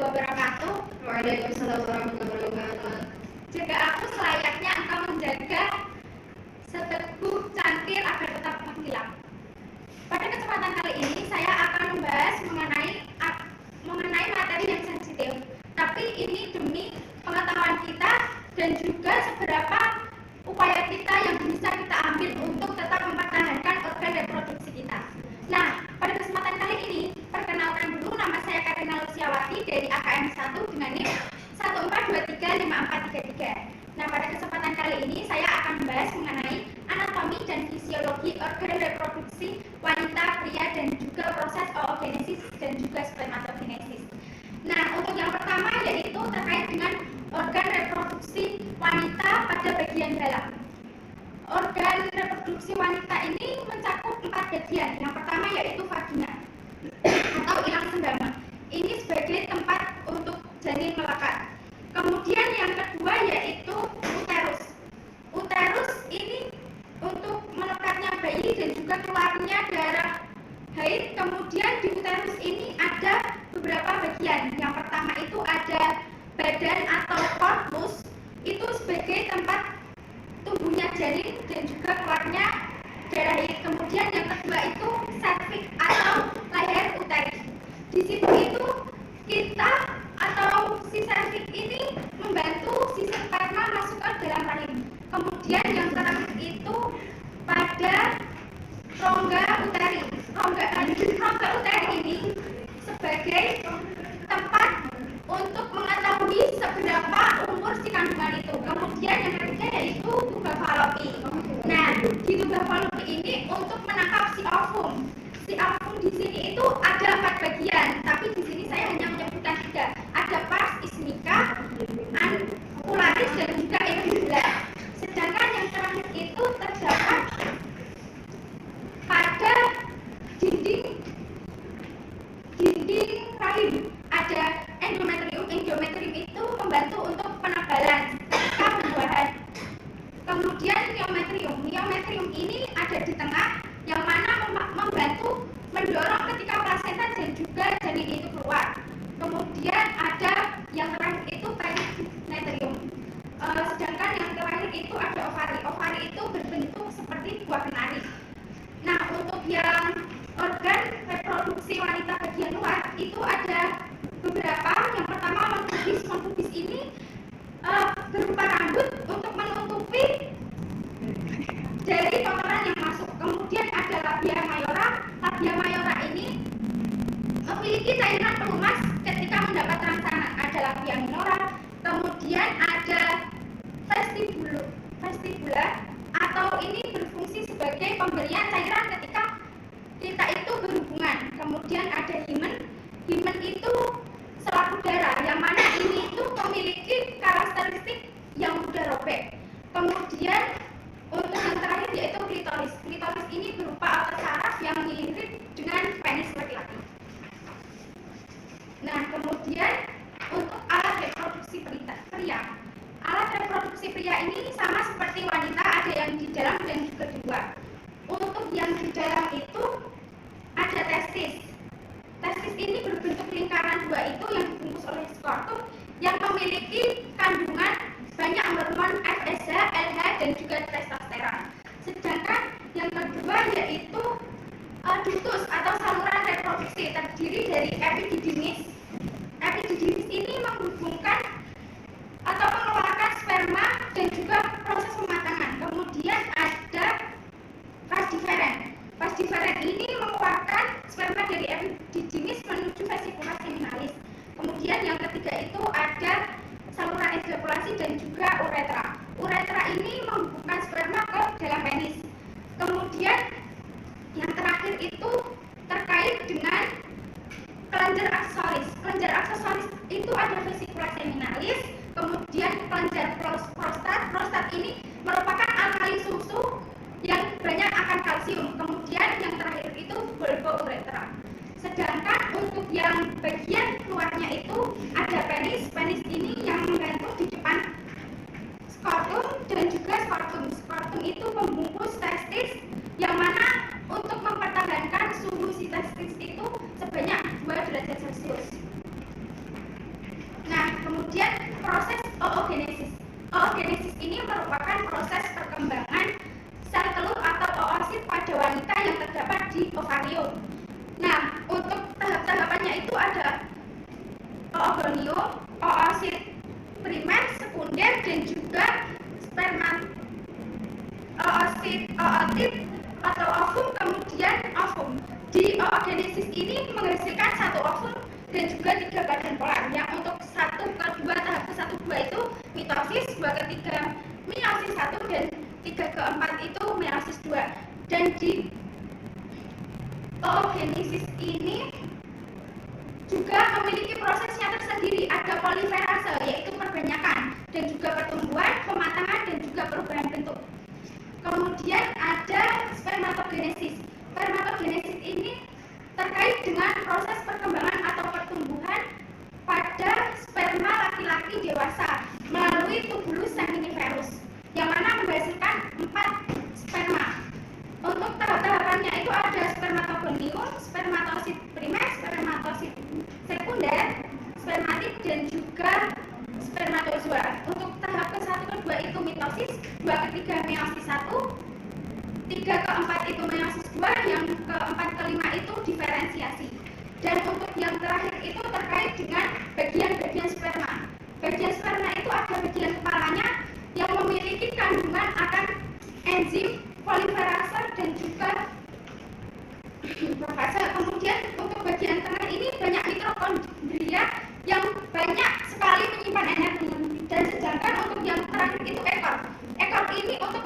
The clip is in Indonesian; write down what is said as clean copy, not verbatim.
wabarakatuh. Waalaikumsalam warahmatullahi wabarakatuh. Jaga aku selayaknya engkau menjaga seteguk cangkir agar tetap mengkilap. Pada kesempatan kali ini saya akan membahas mengenai materi yang sensitif. Tapi ini demi pengetahuan kita dan juga seberapa upaya kita yang bisa kita ambil untuk tetap mempertahankan organ reproduksi kita. Nah, pada kesempatan kali ini perkenalkan dulu, nama saya Karina Luciawati dari AKM 1 dengan NIM 1423543. Nah, pada kesempatan kali ini saya akan membahas mengenai anatomi dan fisiologi organ reproduksi wanita, pria, dan juga proses oogenesis dan juga spermatogenesis. Nah, untuk yang pertama yaitu terkait dengan organ reproduksi wanita pada bagian dalam. Organ reproduksi wanita ini mencakup 4 bagian. Yang pertama yaitu vagina atau ilang sendama. Ini sebagai tempat untuk janin melekat. Kemudian yang kedua yaitu uterus. Uterus ini untuk melekatnya bayi dan juga keluarnya darah haid. Kemudian di uterus ini ada beberapa bagian. Yang pertama itu ada badan atau korpus, itu sebagai tempat tumbuhnya janin dan juga keluarnya darah haid. Kemudian yang kedua itu cervix atau leher uterus. Di situ itu kita atau si cervix ini membantu si sperma masuk ke dalam rahim. Kemudian yang terakhir itu pada rongga uteri. Rongga uteri ini sebagai tempat untuk mengetahui seberapa umur si kandungan itu. Kemudian yang ketiga yaitu tuba falopi. Nah, di tuba falopi ini untuk menangkap si ovum. Si ovum di sini itu ada 4 bagian, tapi di sini saya hanya menyebutkan 3. Ada pars, ismika, ancularis, dan juga infibula. Sedangkan yang terakhir itu terdapat pada dinding rahim. Ada endometrium. Endometrium itu membantu untuk penebalan ketika pembuahan. Kemudian myometrium ini ada di tengah, yang mana membantu mendorong ketika plasenta dan juga janin itu keluar. Kemudian ada yang terakhir itu perinatrium. Sedangkan yang terakhir itu ada ovari. Ovari itu berbentuk seperti buah kenari. Nah, untuk yang organ reproduksi wanita bagian luar itu ada beberapa. Yang pertama mempubis. Mempubis ini berupa rambut untuk menutupi dari kotoran yang masuk. Kemudian ada labia mayora. Labia mayora ini memiliki cairan pelumas ketika mendapat rangsangan. Ada labia minora. Kemudian ada vestibula atau ini berfungsi sebagai pemberian cairan ketika kita itu berhubungan. Kemudian ada himen. Himen itu selap udara, yang mana ini itu memiliki karakteristik yang mudah robek. Kemudian untuk yang terakhir yaitu klitoris. Klitoris ini berupa otot saraf yang mirip dengan penis laki-laki. Nah, kemudian untuk alat reproduksi pria. Alat reproduksi pria ini sama seperti wanita, ada yang di dalam dan juga di luar. Untuk yang di dalam itu ada testis. Testis ini berbentuk lingkaran 2 itu yang dibungkus oleh skrotum yang memiliki kandungan banyak hormon FSH, LH, dan juga testosteron. Sedangkan yang kedua yaitu ductus atau saluran reproduksi, terdiri dari epididymis. Epididymis ini menghubungkan atau mengeluarkan sperma dan juga proses pematangan. Kemudian ada vas deferens. Vas deferens ini mengeluarkan sperma dari epididymis menuju vesicula seminalis. Kemudian yang ketiga itu ada saluran ejakulasi dan juga uretra. Uretra ini menghubungkan sperma ke dalam penis. Kemudian yang terakhir itu terkait dengan kelenjar aksesoris. Kelenjar aksesoris itu ada vesicula seminalis. Kemudian kelenjar prostat. Prostat ini merupakan alkali susu yang banyak akan kalsium. Kemudian yang terakhir itu bulbouretra. Sedangkan untuk yang bagian keluarnya itu ada penis. Penis ini yang menggantung di depan skrotum dan juga skrotum. Skrotum itu pembungkus testis, yang mana untuk mempertahankan suhu si testis itu sebanyak 2 derajat Celcius. Kemudian proses oogenesis. Oogenesis ini merupakan proses perkembangan sel telur atau oosit pada wanita yang terdapat di ovarium. Nah, untuk tahap-tahapannya itu ada oogonium, oosit primer, sekunder, dan juga oosit atau ovum, kemudian ovum. Di oogenesis ini menghasilkan satu ovum dan juga 3 badan polar. Yang untuk 1 ke 2 tahap ke 1 2 itu mitosis, 2 ke 3 meiosis 1 dan 3 ke 4 itu meiosis 2. Dan di oogenesis ini juga memiliki prosesnya tersendiri, ada poliferase yaitu perbanyakan dan juga pertumbuhan, pematangan dan juga perubahan bentuk. Kemudian ada spermatogenesis. Spermatogenesis ini terkait dengan proses perkembangan atau pertumbuhan pada sperma laki-laki dewasa melalui tubulus seminiferus yang mana menghasilkan 4 sperma. Untuk tahap-tahapannya itu ada spermatogonium, spermatosit primer, spermatosit sekunder, spermatid dan juga spermatozoa. Untuk tahap ke-1 ke-2 itu mitosis, 2 ke 3 meiosis 1, 3 ke 4 itu meiosis 2, yang ke-4 ke-5 itu diferensiasi. Dan untuk yang terakhir itu terkait dengan bagian-bagian sperma. Bagian sperma itu ada bagian kepalanya yang memiliki kandungan akan enzim, poliferase dan juga profase. Kemudian untuk bagian tengah ini banyak mitokondria yang banyak sekali menyimpan energi. Dan sedangkan untuk yang terakhir itu ekor. Ekor ini untuk